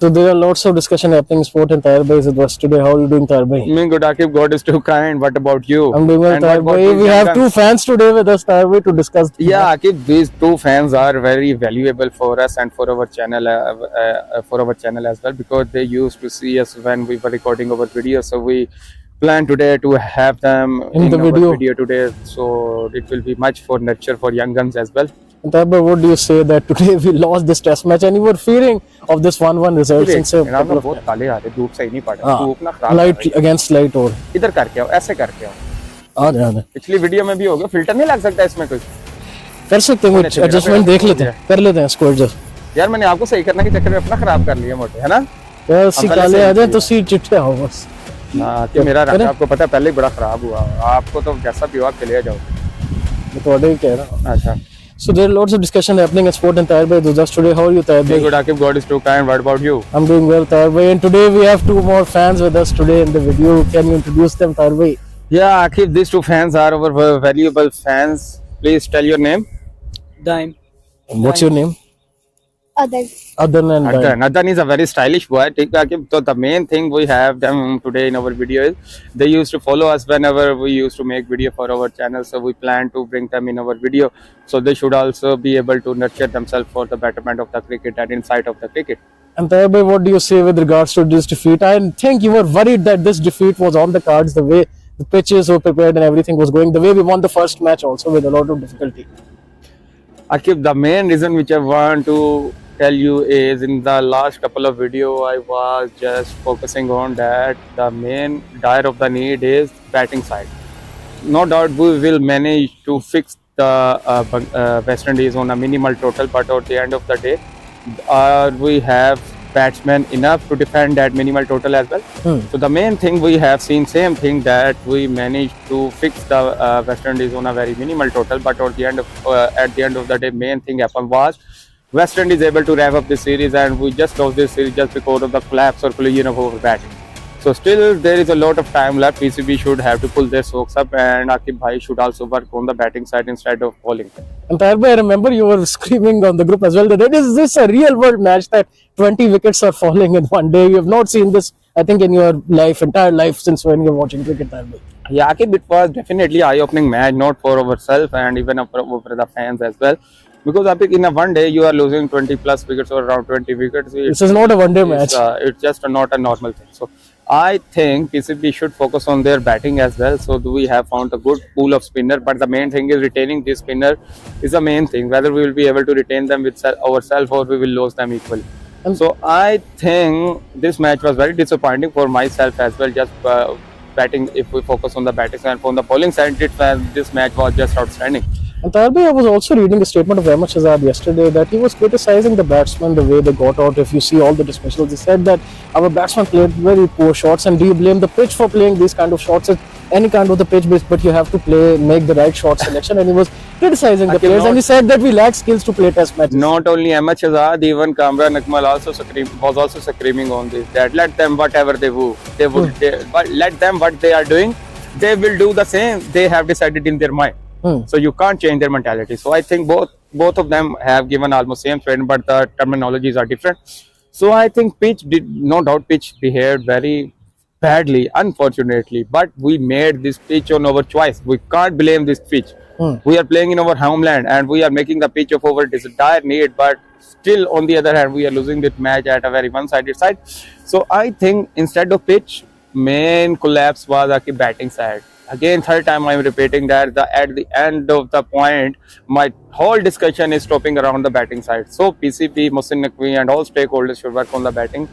So there are lots of discussion happening in sport and Tahir Bhai with us today. How are you doing, Tahir Bhai? Me good, Akib. God is too kind. What about you? I'm doing well, And Tahir what Bhai. about We these have young two guns? fans today with us, Tahir Bhai, to discuss. Yeah, Akib. These two fans are very valuable for us and for our channel as well, because they used to see us when we were recording our videos. So we plan today to have them In the our video. video today. So it will be much for nurture for young guns as well. And Tahir Bhai, what do you say that today we lost this test match and you were fearing of this 1-1 result since a जनाब couple of बहुत times? काले आ रहे, धूप सही नहीं पड़ रहा, हाँ, धूप ना खराब कर light रही है। against light और इधर करके आओ, ऐसे करके आओ। आ जाए पिछली वीडियो में भी हो गया, फिल्टर नहीं लग सकता इसमें कुछ? कर सकते हैं कुछ एडजस्टमेंट देख लेते हैं कर लेते हैं इसको एडजस्ट यार मैंने आपको सही करने के चक्कर में अपना खराब कर लिया मोटे, है ना? यार सी काले आ जाए तो सी चिट्टे आओ बस हाँ कि मेरा रंग आपको पता है पहले ही बड़ा खराब हुआ, आपको तो जैसा भी हो आप चले जाओ। मैं तो ही कह रहा हूँ। अच्छा, So there are lots of discussion happening in sport and Tahir Bhai with us today. How are you, Tahir very Bhai? good, Akib. God is too kind. What about you? I'm doing well, Tahir Bhai. And today we have two more fans with us today in the video. Can you introduce them, Tahir Bhai? Yeah, Akib, these two fans are our valuable fans. Please tell your name. Dime. What's your name? Adnan and Dime. Adnan is a very stylish boy. ठीक है, Akib. So the main thing we have them today in our video is they used to follow us whenever we used to make video for our channel. So we plan to bring them in our video. So they should also be able to nurture themselves for the betterment of the cricket and insight of the cricket. And Tahir Bhai, what do you say with regards to this defeat? I think you were worried that this defeat was on the cards, the way the pitches were prepared and everything was going, the way we won the first match also with a lot of difficulty. Akib, the main reason which I want to tell you is in the last couple of video I was just focusing on that the main dire of the need is batting side. No doubt we will manage to fix the West Indies on a minimal total, but at the end of the day we have batsmen enough to defend that minimal total as well. So the main thing we have seen same thing, that we managed to fix the West Indies on a very minimal total, but at the end of the day main thing happened was West Indies able to wrap up the series, and we just lost this series just because of the collapse or collision of our batting. So still there is a lot of time left. PCB should have to pull their socks up, and Akib Bhai should also work on the batting side instead of bowling. And Tahir Bhai, I remember you were screaming on the group as well that is this a real world match that 20 wickets are falling in one day? You have not seen this, I think, in your entire life since when you're watching cricket, Tahir Bhai. Yeah, Akib, it was definitely eye-opening match, not for ourselves and even for the fans as well. Because Akib, in a one day you are losing 20 plus wickets or around 20 wickets. This is not a one day match. It's just not a normal thing. So I think PCB should focus on their batting as well. So we have found a good pool of spinner, but the main thing is retaining this spinner is the main thing. Whether we will be able to retain them with ourselves or we will lose them equally. So I think this match was very disappointing for myself as well. Just batting, if we focus on the batting side, from the bowling side, this match was just outstanding. And Tahir Bhai, I was also reading a statement of Ahmed Shahzad yesterday that he was criticizing the batsmen the way they got out. If you see all the dismissals, he said that our batsmen played very poor shots. And do you blame the pitch for playing these kind of shots? It's any kind of the pitch, but you have to make the right shot selection. And he was criticizing the players, and he said that we lack skills to play test matches. Not only Ahmed Shahzad, even Kamran Akmal was also screaming on this, that let them whatever they would, but let them what they are doing, they will do the same. They have decided in their mind. So you can't change their mentality. So I think both of them have given almost same statement, but the terminologies are different. So I think pitch behaved very badly, unfortunately. But we made this pitch on our choice. We can't blame this pitch. We are playing in our homeland and we are making the pitch of our dire need. But still, on the other hand, we are losing this match at a very one-sided side. So I think instead of pitch, main collapse was the batting side. Again, third time I'm repeating that at the end of the point, my whole discussion is stopping around the batting side. So PCB, Mohsin Naqvi and all stakeholders should work on the batting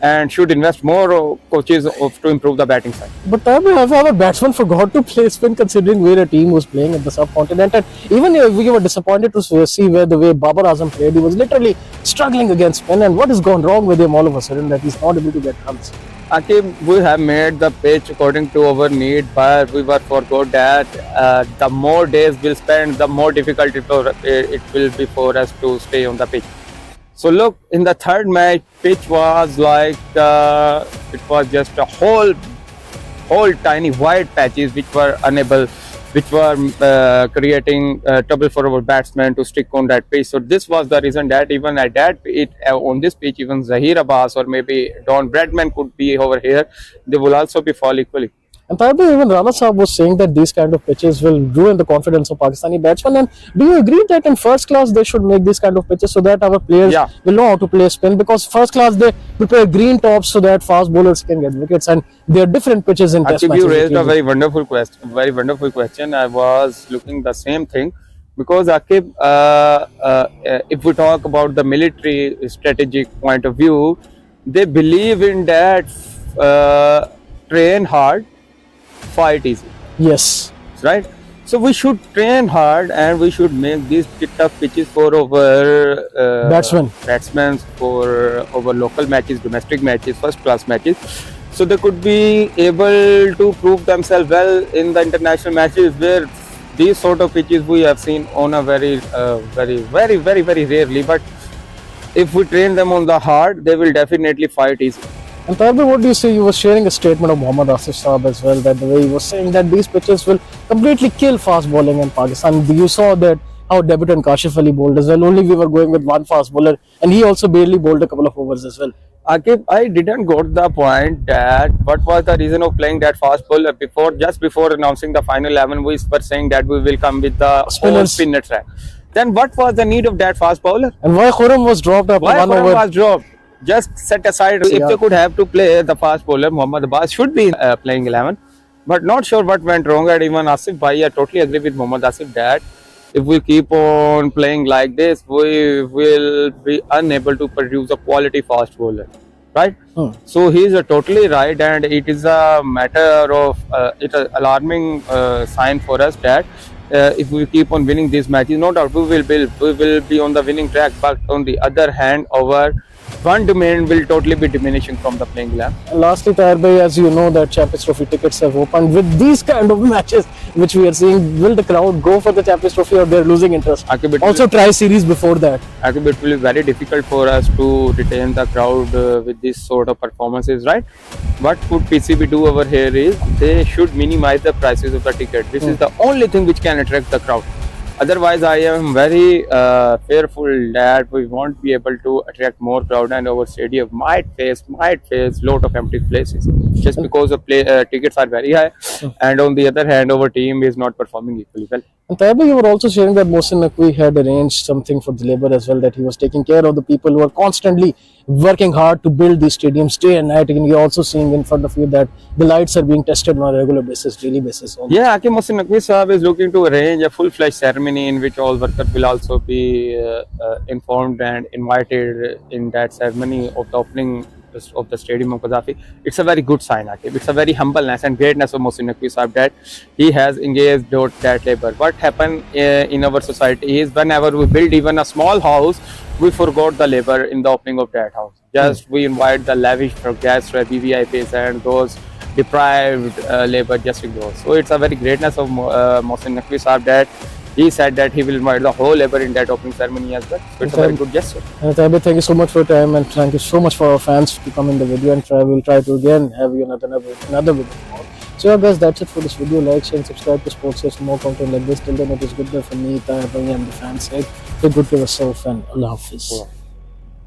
and should invest more coaches to improve the batting side. But Tahir Bhai, have our batsmen forgot to play spin considering where a team was playing at the subcontinent? And even we were disappointed to see where the way Babar Azam played. He was literally struggling against spin. And what has gone wrong with him all of a sudden that he's not able to get runs? Akib, we have made the pitch according to our need, but we were forgot that the more days we'll spend, the more difficult it will be for us to stay on the pitch. So look, in the third match, pitch was like it was just a whole tiny white patches which were unable which were creating trouble for our batsmen to stick on that pitch. So this was the reason that even at that on this pitch, even Zahir Abbas or maybe Don Bradman could be over here. They will also be fall equally. And probably even Rana Saab was saying that these kind of pitches will ruin the confidence of Pakistani batsmen. And do you agree that in first class they should make these kind of pitches so that our players will know how to play spin? Because first class they prepare green tops so that fast bowlers can get wickets, and there are different pitches in test matches. You raised a very wonderful question. Very wonderful question. I was looking the same thing. Because Akib, if we talk about the military strategic point of view, they believe in that train hard, fight easy. Yes. Right? So we should train hard and we should make these tough pitches for our batsmen for our local matches, domestic matches, first class matches. So they could be able to prove themselves well in the international matches where these sort of pitches we have seen on a very rarely. But if we train them on the hard, they will definitely fight easy. And probably what do you say? You were sharing a statement of Mohammad Asif Saab as well, that the way he was saying that these pitches will completely kill fast bowling in Pakistan. You saw that how debutant Kashif Ali bowled as well. Only we were going with one fast bowler, and he also barely bowled a couple of overs as well. Akib, I didn't got the point that what was the reason of playing that fast bowler just before announcing the final 11. We were saying that we will come with the spinner track. Then what was the need of that fast bowler? And why Khurram was dropped after one over? Was dropped? Just set aside. If they could have to play the fast bowler, Mohammad Abbas should be playing 11. But not sure what went wrong. And even Asif Bhai, I totally agree with Mohammad Asif that if we keep on playing like this, we will be unable to produce a quality fast bowler. Right? So he is totally right, and it is a matter of it's an alarming sign for us that if we keep on winning these matches, no doubt we will be on the winning track. But on the other hand, our one domain will totally be diminishing from the playing 11. Lastly, Tahir Bhai, as you know that Champions Trophy tickets have opened. With these kind of matches which we are seeing, will the crowd go for the Champions Trophy or they're losing interest? Also try series before that. It will be very difficult for us to retain the crowd with this sort of performances, right? What could PCB do over here is they should minimize the prices of the ticket. This is the only thing which can attract the crowd. Otherwise, I am very fearful that we won't be able to attract more crowd, and our stadium might face lot of empty places just because the tickets are very high, and on the other hand, our team is not performing equally well. And Taiba, you were also sharing that Mohsin Naqvi had arranged something for the labor as well, that he was taking care of the people who are constantly working hard to build these stadiums day and night. And you're also seeing in front of you that the lights are being tested on a regular basis, daily basis. Yeah, Mohsin Naqvi Sahab is looking to arrange a full-fledged ceremony in which all workers will also be informed and invited in that ceremony of the opening of the stadium of Gaddafi. It's a very good sign, Akib. It's a very humbleness and greatness of Mohsin Naqvi Sahab that he has engaged that labor. What happened in our society is whenever we build even a small house, we forgot the labor in the opening of that house. Just we invite the lavish guests, VVIPs, and those deprived labor just ignore. So it's a very greatness of Mohsin Naqvi Sahab that he said that he will invite the whole labor in that opening ceremony as well. So it's a very good gesture. Taiba, thank you so much for your time, and thank you so much for our fans to come in the video, and we'll try to again have you another video. So yeah guys, that's it for this video. Like, share and subscribe to Sports for more content like this. Till then, it is goodbye from me, Tahir Bhai, and the fans. Take good care of yourself, and Allah Hafiz.